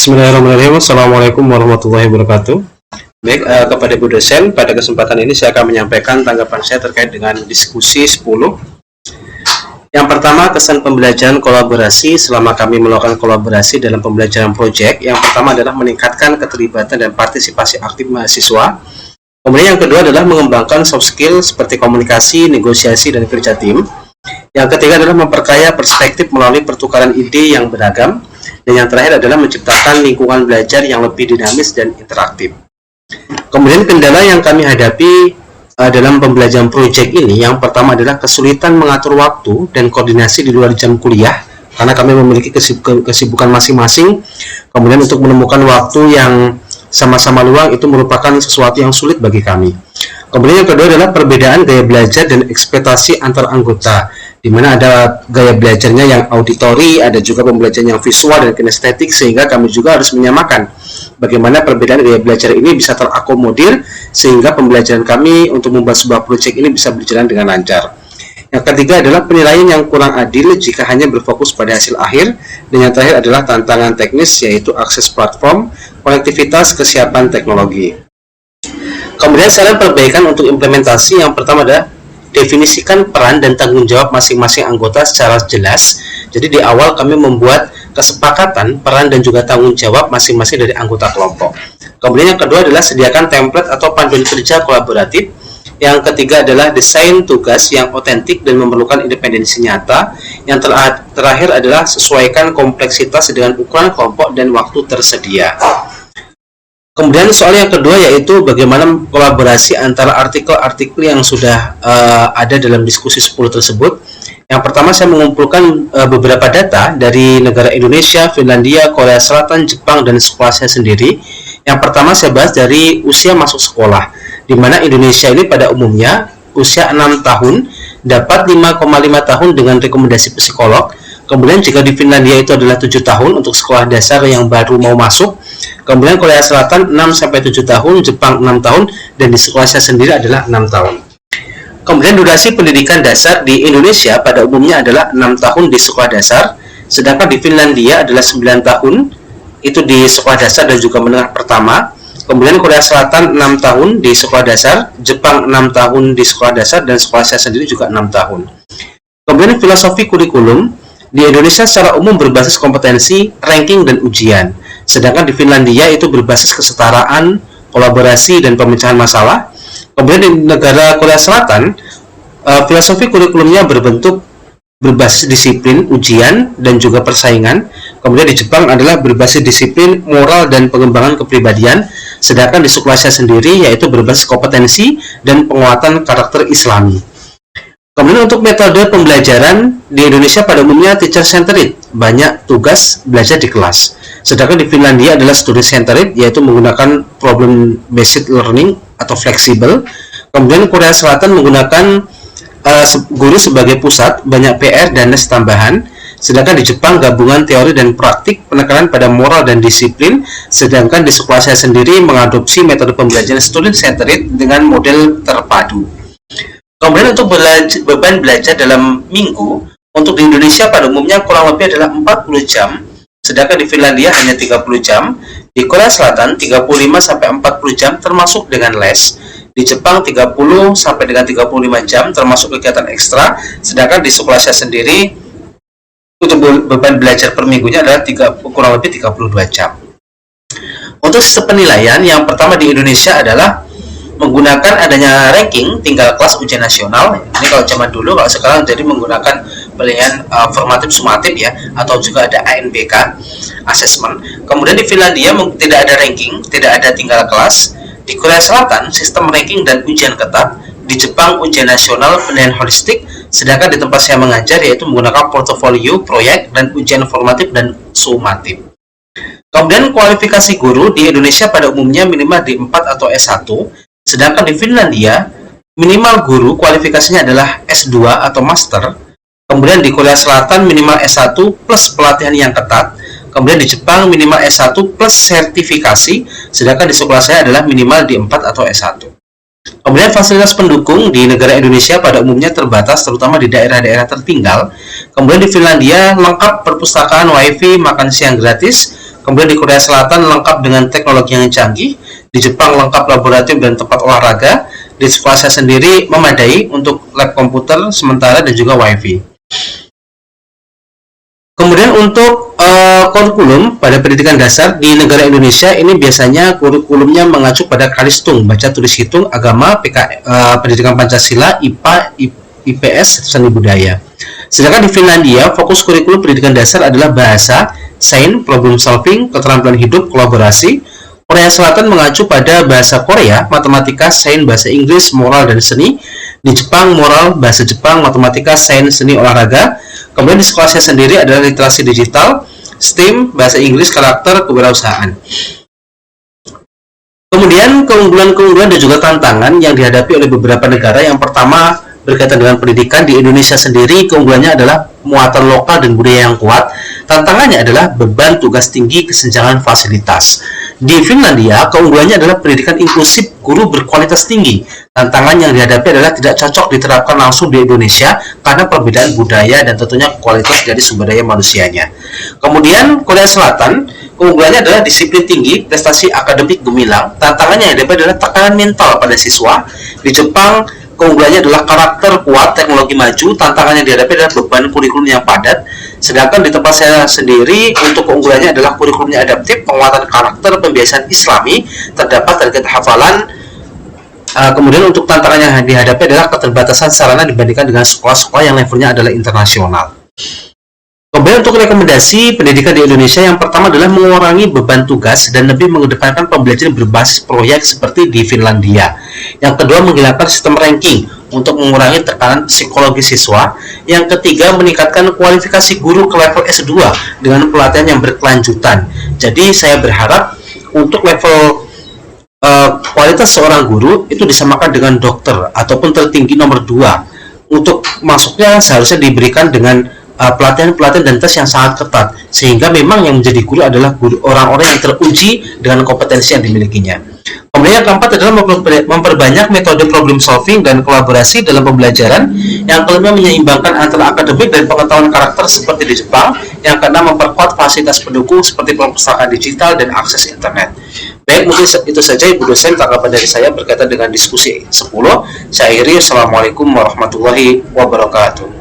Bismillahirrahmanirrahim. Assalamualaikum warahmatullahi wabarakatuh. Baik, kepada Bu dosen, pada kesempatan ini saya akan menyampaikan tanggapan saya terkait dengan diskusi 10. Yang pertama, kesan pembelajaran kolaborasi selama kami melakukan kolaborasi dalam pembelajaran proyek. Yang pertama adalah meningkatkan keterlibatan dan partisipasi aktif mahasiswa. Kemudian yang kedua adalah mengembangkan soft skill seperti komunikasi, negosiasi, dan kerja tim. Yang ketiga adalah memperkaya perspektif melalui pertukaran ide yang beragam. Dan yang terakhir adalah menciptakan lingkungan belajar yang lebih dinamis dan interaktif. Kemudian kendala yang kami hadapi dalam pembelajaran proyek ini, yang pertama adalah kesulitan mengatur waktu dan koordinasi di luar jam kuliah, karena kami memiliki kesibukan masing-masing. Kemudian untuk menemukan waktu yang sama-sama luang itu merupakan sesuatu yang sulit bagi kami. Kemudian yang kedua adalah perbedaan gaya belajar dan ekspektasi antar anggota, di mana ada gaya belajarnya yang auditori, ada juga pembelajaran yang visual dan kinestetik, sehingga kami juga harus menyamakan bagaimana perbedaan gaya belajar ini bisa terakomodir, sehingga pembelajaran kami untuk membuat sebuah proyek ini bisa berjalan dengan lancar. Yang ketiga adalah penilaian yang kurang adil jika hanya berfokus pada hasil akhir, dan yang terakhir adalah tantangan teknis, yaitu akses platform, konektivitas, kesiapan teknologi. Kemudian saran perbaikan untuk implementasi, yang pertama adalah definisikan peran dan tanggung jawab masing-masing anggota secara jelas. Jadi di awal kami membuat kesepakatan peran dan juga tanggung jawab masing-masing dari anggota kelompok. Kemudian yang kedua adalah sediakan template atau panduan kerja kolaboratif. Yang ketiga adalah desain tugas yang otentik dan memerlukan independensi nyata. Yang terakhir adalah sesuaikan kompleksitas dengan ukuran kelompok dan waktu tersedia. Kemudian soal yang kedua yaitu bagaimana kolaborasi antara artikel-artikel yang sudah ada dalam diskusi 10 tersebut. Yang pertama, saya mengumpulkan beberapa data dari negara Indonesia, Finlandia, Korea Selatan, Jepang, dan sekolah saya sendiri. Yang pertama saya bahas dari usia masuk sekolah, di mana Indonesia ini pada umumnya usia 6 tahun dapat 5,5 tahun dengan rekomendasi psikolog. Kemudian jika di Finlandia itu adalah 7 tahun untuk sekolah dasar yang baru mau masuk. Kemudian Korea Selatan 6-7 tahun, Jepang 6 tahun, dan di sekolah saya sendiri adalah 6 tahun. Kemudian durasi pendidikan dasar di Indonesia pada umumnya adalah 6 tahun di sekolah dasar, sedangkan di Finlandia adalah 9 tahun, itu di sekolah dasar dan juga menengah pertama. Kemudian Korea Selatan 6 tahun di sekolah dasar, Jepang 6 tahun di sekolah dasar, dan sekolah saya sendiri juga 6 tahun. Kemudian filosofi kurikulum di Indonesia secara umum berbasis kompetensi, ranking, dan ujian. Sedangkan di Finlandia itu berbasis kesetaraan, kolaborasi, dan pemecahan masalah. Kemudian di negara Korea Selatan, filosofi kurikulumnya berbasis disiplin, ujian, dan juga persaingan. Kemudian di Jepang adalah berbasis disiplin, moral, dan pengembangan kepribadian. Sedangkan di sekolah saya sendiri yaitu berbasis kompetensi dan penguatan karakter Islami. Kemudian untuk metode pembelajaran di Indonesia pada umumnya teacher centered, banyak tugas belajar di kelas. Sedangkan di Finlandia adalah student centered, yaitu menggunakan problem based learning atau fleksibel. Kemudian Korea Selatan menggunakan guru sebagai pusat, banyak PR dan les tambahan. Sedangkan di Jepang gabungan teori dan praktik, penekanan pada moral dan disiplin. Sedangkan di sekolah saya sendiri mengadopsi metode pembelajaran student centered dengan model terpadu. Kemudian untuk beban belajar dalam minggu, untuk di Indonesia pada umumnya kurang lebih adalah 40 jam, sedangkan di Finlandia hanya 30 jam, di Korea Selatan 35-40 jam termasuk dengan les, di Jepang 30 sampai dengan 35 jam termasuk kegiatan ekstra, sedangkan di sekolah saya sendiri untuk beban belajar per minggunya adalah kurang lebih 32 jam. Untuk sistem penilaian, yang pertama di Indonesia adalah menggunakan adanya ranking tinggal kelas ujian nasional. Ini kalau zaman dulu, kalau sekarang jadi menggunakan penilaian formatif sumatif ya, atau juga ada ANBK assessment. Kemudian di Finlandia tidak ada ranking, tidak ada tinggal kelas. Di Korea Selatan sistem ranking dan ujian ketat. Di Jepang ujian nasional penilaian holistik. Sedangkan di tempat saya mengajar yaitu menggunakan portofolio, proyek, dan ujian formatif dan sumatif. Kemudian kualifikasi guru di Indonesia pada umumnya minimal di 4 atau S1. Sedangkan di Finlandia, minimal guru kualifikasinya adalah S2 atau Master. Kemudian di Korea Selatan minimal S1 plus pelatihan yang ketat. Kemudian di Jepang minimal S1 plus sertifikasi. Sedangkan di sekolah saya adalah minimal di 4 atau S1. Kemudian fasilitas pendukung di negara Indonesia pada umumnya terbatas, terutama di daerah-daerah tertinggal. Kemudian di Finlandia lengkap perpustakaan, wifi, makan siang gratis. Kemudian di Korea Selatan lengkap dengan teknologi yang canggih. Di Jepang lengkap laboratorium dan tempat olahraga. Di sekolah saya sendiri memadai untuk lab komputer sementara dan juga wifi. Kemudian untuk kurikulum pada pendidikan dasar di negara Indonesia ini biasanya kurikulumnya mengacu pada Kalistung, baca tulis hitung, agama, pendidikan Pancasila, IPA, IPS, seni budaya. Sedangkan di Finlandia fokus kurikulum pendidikan dasar adalah bahasa, sains, problem solving, keterampilan hidup, kolaborasi. Korea Selatan mengacu pada bahasa Korea, matematika, sains, bahasa Inggris, moral dan seni. Di Jepang moral, bahasa Jepang, matematika, sains, seni, olahraga. Kemudian di sekolah saya sendiri adalah literasi digital, STEAM, bahasa Inggris, karakter, kewirausahaan. Kemudian keunggulan-keunggulan dan juga tantangan yang dihadapi oleh beberapa negara. Yang pertama berkaitan dengan pendidikan. Di Indonesia sendiri keunggulannya adalah muatan lokal dan budaya yang kuat. Tantangannya adalah beban tugas tinggi, kesenjangan fasilitas. Di Finlandia, keunggulannya adalah pendidikan inklusif, guru berkualitas tinggi. Tantangan yang dihadapi adalah tidak cocok diterapkan langsung di Indonesia karena perbedaan budaya dan tentunya kualitas dari sumber daya manusianya. Kemudian Korea Selatan, keunggulannya adalah disiplin tinggi, prestasi akademik gemilang. Tantangannya yang dihadapi adalah tekanan mental pada siswa. Di Jepang, keunggulannya adalah karakter kuat, teknologi maju. Tantangannya dihadapi adalah beban kurikulum yang padat. Sedangkan di tempat saya sendiri, untuk keunggulannya adalah kurikulumnya adaptif, penguatan karakter, pembiasaan Islami, terdapat target hafalan. Kemudian untuk tantangan yang dihadapi adalah keterbatasan sarana dibandingkan dengan sekolah-sekolah yang levelnya adalah internasional. Kemudian untuk rekomendasi pendidikan di Indonesia, yang pertama adalah mengurangi beban tugas dan lebih mengedepankan pembelajaran berbasis proyek seperti di Finlandia. Yang kedua, menghilangkan sistem ranking untuk mengurangi tekanan psikologi siswa. Yang ketiga, meningkatkan kualifikasi guru ke level S2 dengan pelatihan yang berkelanjutan. Jadi saya berharap untuk level kualitas seorang guru itu disamakan dengan dokter ataupun tertinggi nomor 2. Untuk masuknya seharusnya diberikan dengan pelatihan-pelatihan dan tes yang sangat ketat, sehingga memang yang menjadi guru adalah orang-orang yang teruji dengan kompetensi yang dimilikinya. Kemudian yang keempat adalah memperbanyak metode problem solving dan kolaborasi dalam pembelajaran. Yang kelima, menyeimbangkan antara akademik dan pengetahuan karakter seperti di Jepang. Yang keenam, memperkuat fasilitas pendukung seperti perpustakaan digital dan akses internet. Baik, mungkin itu saja Ibu dosen tanggapan dari saya berkaitan dengan diskusi 10. Saya akhiri. Assalamualaikum warahmatullahi wabarakatuh.